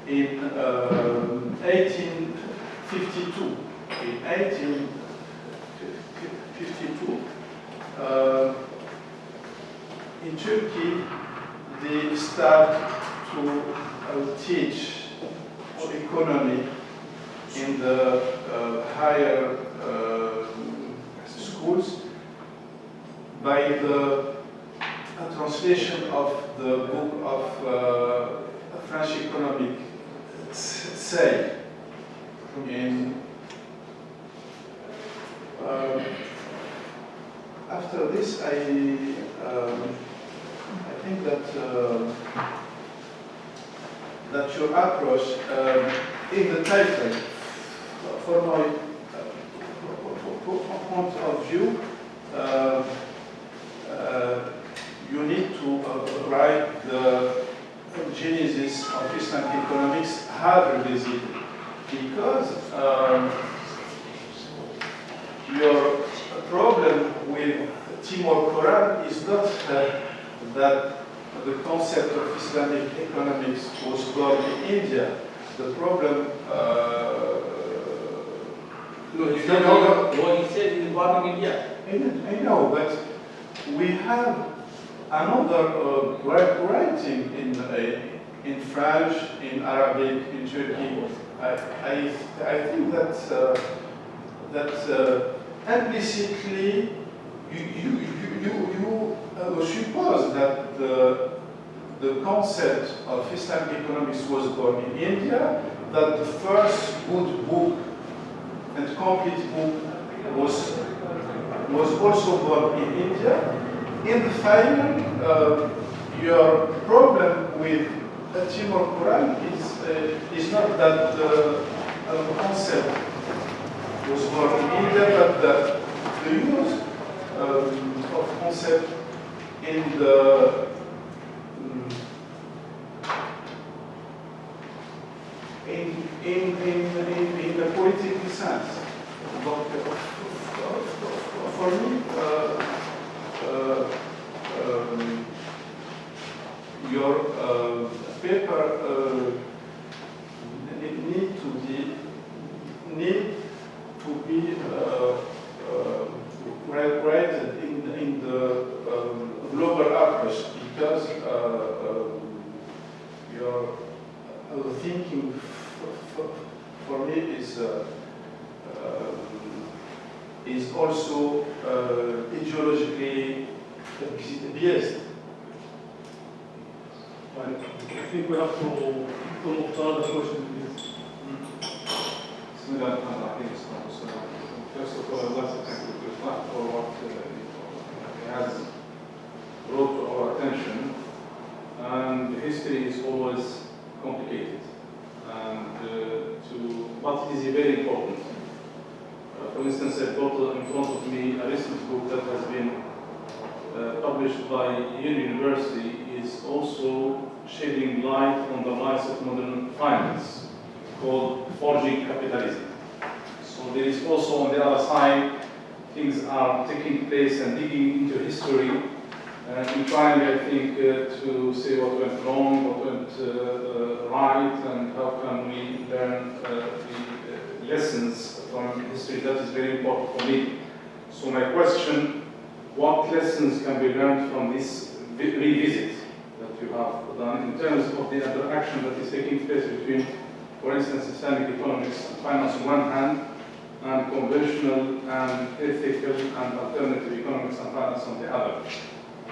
in 1852, in Turkey, they start to teach economy in the higher schools by the translation of the book of French economic say in after this I think that your approach in the title from my point of view you need to write the Genesis of Islamic Economics hard revisit because your problem with Timor Quran is not that the concept of Islamic economics was born in India. The problem what he said is born in India. I know, but we have another writing in French, in Arabic, in Turkey. I think that implicitly you suppose that the concept of Islamic economics was born in India, that the first good book and complete book was also born in India. In the final, your problem with Timor Quran is not that the concept was born in India, but that the use of concept in the in the political sense. Donc, for me, your paper need to be written in the global approach because your thinking for me is also ideologically biased. I think we have to move to another question, please. First instance, I've got in front of me a recent book that has been published by Yale University, is also shedding light on the rise of modern finance, called Forging Capitalism. So there is also on the other side, things are taking place and digging into history, in trying, I think, to say what went wrong, what went right, and how can we learn the lessons from history. That is very important for me. So my question, what lessons can be learned from this revisit that you have done in terms of the interaction that is taking place between, for instance, Islamic economics and finance on one hand, and conventional and ethical and alternative economics and finance on the other?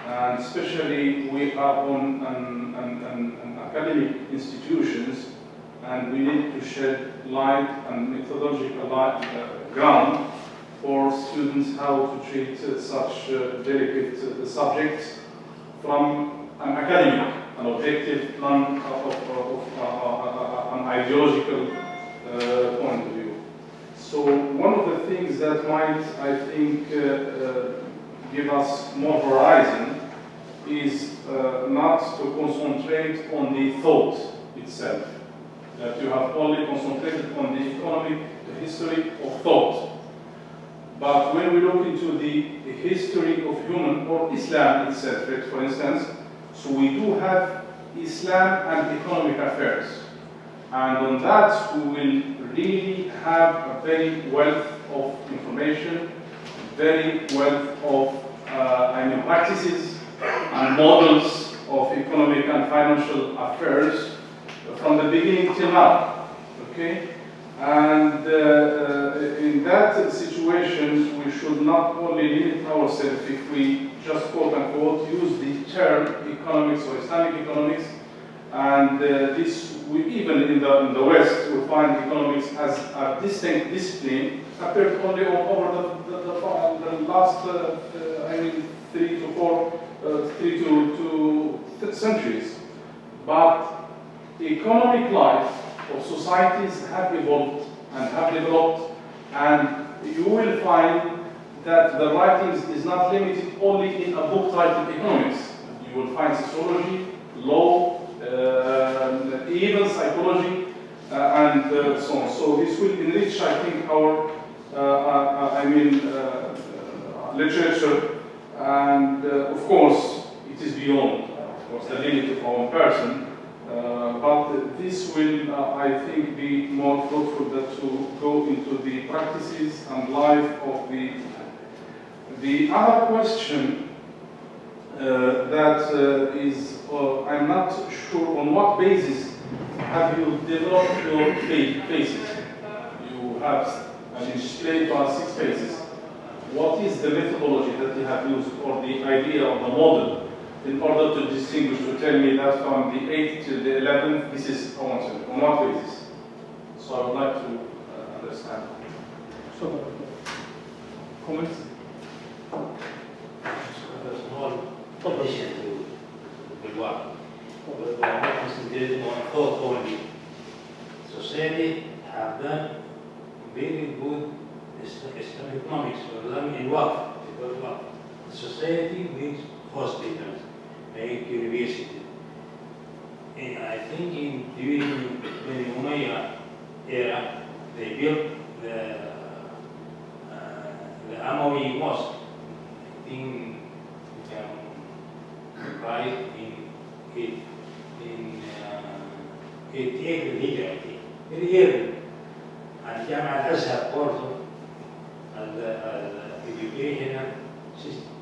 And especially we are on an academic institutions, and we need to shed light and methodological ground for students how to treat such delicate subjects from an academic, an objective, an ideological point of view. So one of the things that might, I think, give us more horizon is not to concentrate on the thought itself, that you have only concentrated on the economic, the history of thought. But when we look into the history of human or Islam itself, for instance, so we do have Islam and economic affairs. And on that, we will really have a very wealth of information, very wealth of practices and models of economic and financial affairs from the beginning till now. Okay? And in that situation, we should not only limit ourselves if we just quote unquote use the term economics or Islamic economics, and we even in the West we find economics as a distinct discipline appeared only over the last 3 to centuries. But economic life of societies have evolved and have developed, and you will find that the writings is not limited only in a book titled economics. You will find sociology, law, even psychology, and so on. So this will enrich, I think, our literature, and of course, it is beyond, of course, the limit of our person. But this will, I think, be more fruitful than to go into the practices and life of the other question that is, I'm not sure on what basis have you developed your phases. You have displayed to us 6 phases. What is the methodology that you have used, or the idea of the model, in order to distinguish, to tell me that from the 8th to the 11th, this is on what basis? So I would like to understand. So, Comments? there's no opposition to the work. But we are not concentrating on thought only. Society have done very good Islamic economics, for example, in work. Society needs hospitals, make university. And I think during the Umayyad era, they built the Amawi mosque. I think you can buy it in 88 Hijra, I think, very early. And Jami'at al-Azhar also, and the educational system.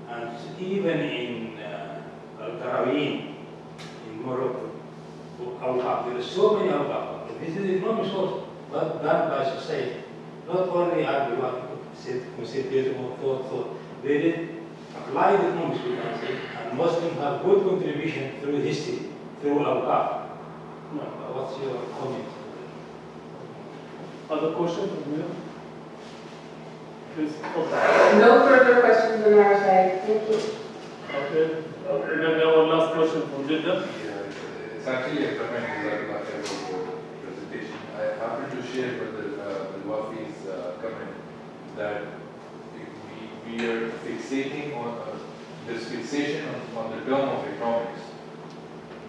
And even in Al-Qarawiyyin, in Morocco, there are so many al-Qarawiyyin. This is economics also, but done by society. Not only are we concentrated on thought. They did applied economics, we can say, and Muslims have good contribution through history, through al-Qaf. What's your comment? Other questions from you? Please. No further questions on our side. Thank you. Okay. Maybe our last question from Jeddah. It's actually a comment for presentation. I happen to share with the Wafi's comment that we are fixating on this fixation on the term of economics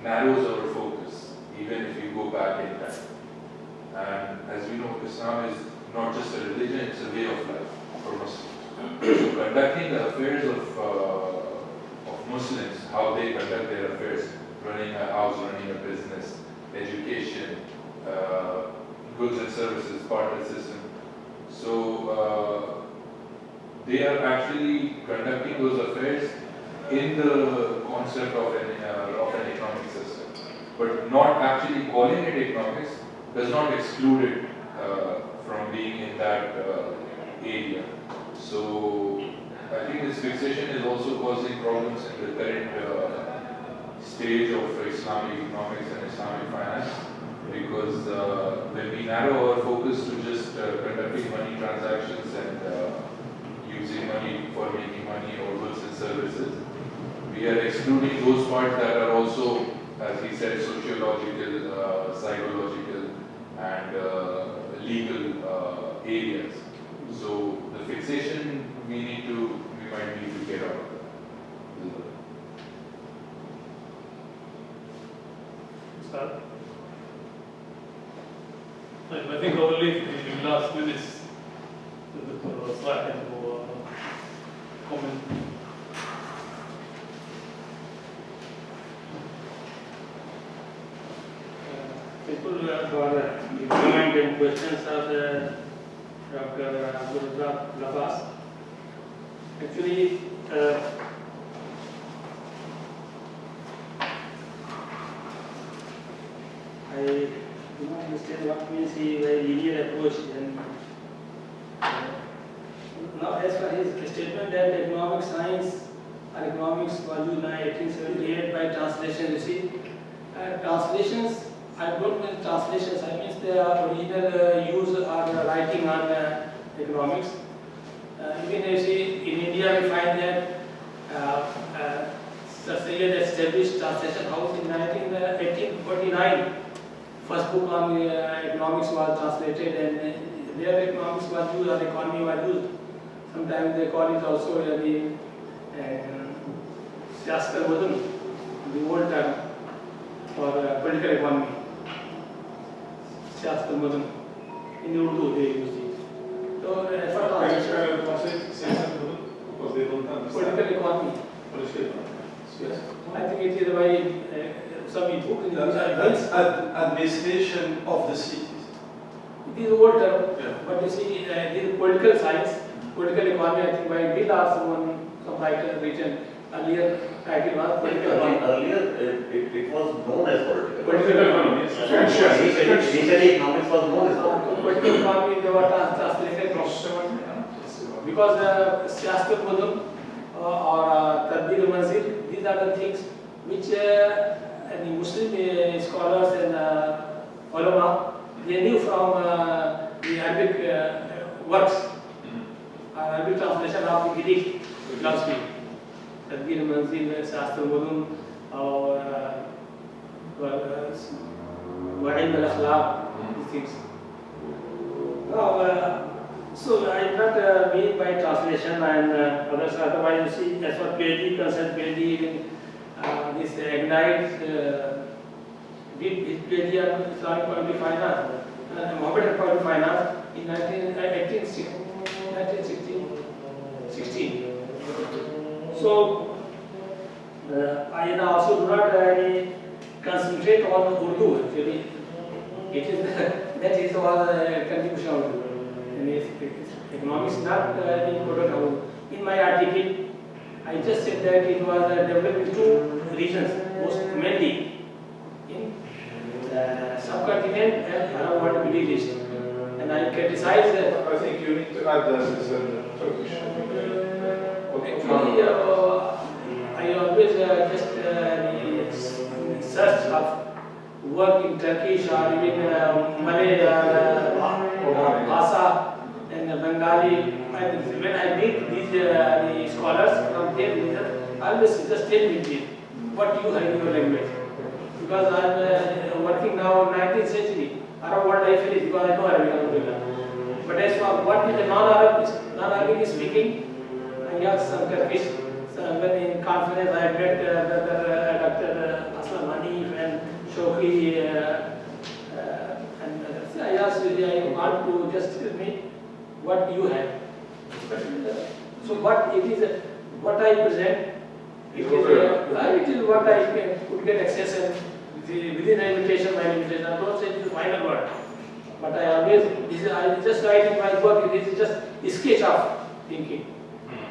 narrows our focus, even if you go back in time. And as we know, Islam is not just a religion, it's a way of life for Muslims. So conducting the affairs of Muslims, how they conduct their affairs, running a house, running a business, education, goods and services, barter system. So they are actually conducting those affairs in the concept of an economic system. But not actually calling it economics does not exclude it from being in that area. So I think this fixation is also causing problems in the current stage of Islamic economics and Islamic finance, because when we narrow our focus to just conducting money transactions and using money for making money or goods and services, we are excluding those parts that are also, as he said, sociological, psychological, and legal areas. So the fixation we might need to get out of that. I think I will leave the last minutes to Dr. Saleh to comment. People for the comment and questions of Dr. Abdul Labas. Actually, I do not understand what means he very linear approach. And now, as for his statement that economic science or economics was used in 1878 by translation, you see, translations. I don't mean translations. I mean the original use or writing on economics. Even you see, in India we find that Sir Syed established translation house in 1849. First book on economics was translated, and their economics was used, or economy was used. Sometimes they call it also the Siyasat-e-Mudun, the old term for political economy. Siyasat-e-Mudun. In Urdu they use it. So for translation, because they don't understand. political economy. Political economy. Yes. I think it is a very some book in That's administration of the cities. It is old term, Yeah. but you see, this is political science, political economy. I think by Bill or some writer written earlier title was political economy. Earlier, it was known as political. Political economy. Initially, economics was known as political. Political economy, they were translated because Siyasat-e-Mudun or Tadbir-e-Manzil, these are the things which the Muslim scholars and ulama, they knew from the Arabic works, Arabic translation of the Greek philosophy. Tadbir-e-Manzil, Siyasat-e-Mudun, or Ilm al-Akhlaq, these things. Now, so I not mean by translation and others. Otherwise, you see, as for PhD concerned, PhD this Ignite did his PhD on Islamic Economic Finance, Mohammedan Economic Finance in 1916. So I also do not concentrate on Urdu. Actually, it is that is all contribution of Urdu. Economics not the product of. In my article, I just said that it was developed in two regions, most mainly in subcontinent and Arab world Middle East. And I criticize. I think you need to add this as a Turkish. Actually, I always just search of work in Turkish or even Malay Bhasa and Bengali. And when I meet these the scholars from their region, I always just tell me what you have in your language. Because I am working now 19th century. Arab world I feel because I know Arabic. But as for what is the non-Arab Frankly speaking, I have some Turkish. So when in conference I met Dr. Aslam Hanif and Shoki and I asked, I want to just tell me what you have. So what it is, what I present, it is what I could get access and within my limitation, I don't say it is the final word. But I always, I just write in my book, it is just a sketch of thinking.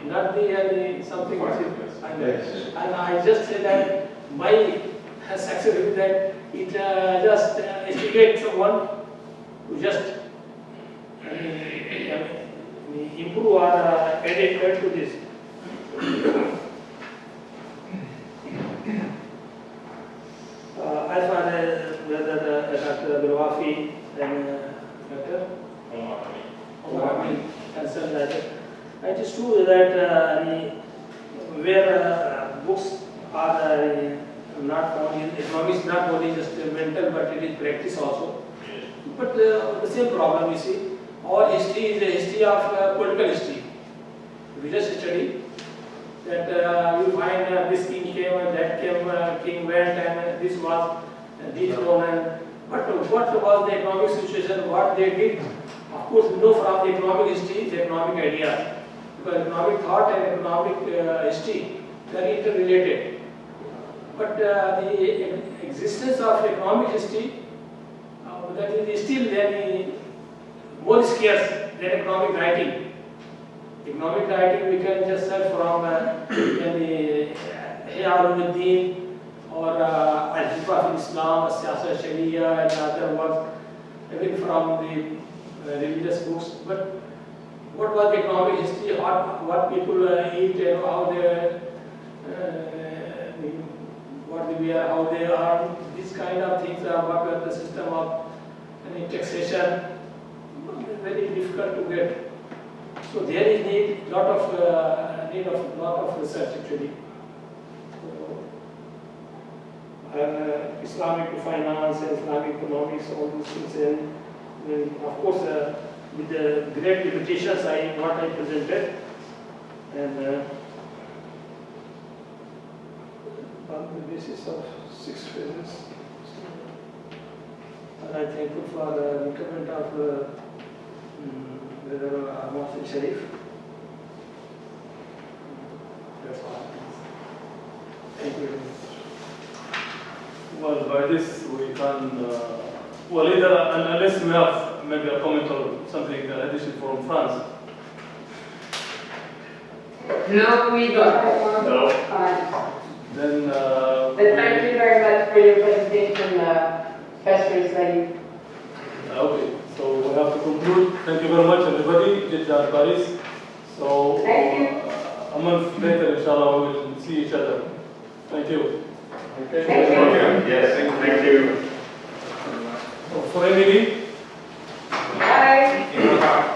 Not the something. And I just say that my success is that it just instigates someone to just improve or add to this. As far as Dr. Bilwafi and Dr. Omar concerned that it is true that where books are not found in economics, not only just mental but it is practice also. But the same problem you see, all history is a history of political history. If you just study that you find this king came and that king went and this was dethroned. But what was the economic situation, what they did? Of course, we know from the economic history, the economic ideas. Because economic thought and economic history, they are interrelated. But the existence of economic history, that is still very more scarce than economic writing. Economic writing we can just search from Ihya Ulumuddin or Al-Hikmah of Islam, Siyasat Sharia and other works, even from the religious books. But what was the economic history, what people eat and how they what they wear, how they earn, these kind of things are what were the system of taxation, very difficult to get. So there is lot of research actually. Islamic finance and Islamic economics, all these things, and of course with the great limitations what I presented, and on the basis of 6 phases. And I thankful for the comment of Mohsin Sharif. That's all. Thank you very much. Well, by this we can, well, either unless we have maybe a comment or something addition from France. No, we don't. No. Then. But thank you very much for your presentation, Professor Islami. Okay, so we have to conclude. Thank you very much, everybody. Jeddah and Paris. So Thank you. A month later, inshallah, we will see each other. Thank you. Okay. Thank you. Yes, thank you. For Emily. Bye.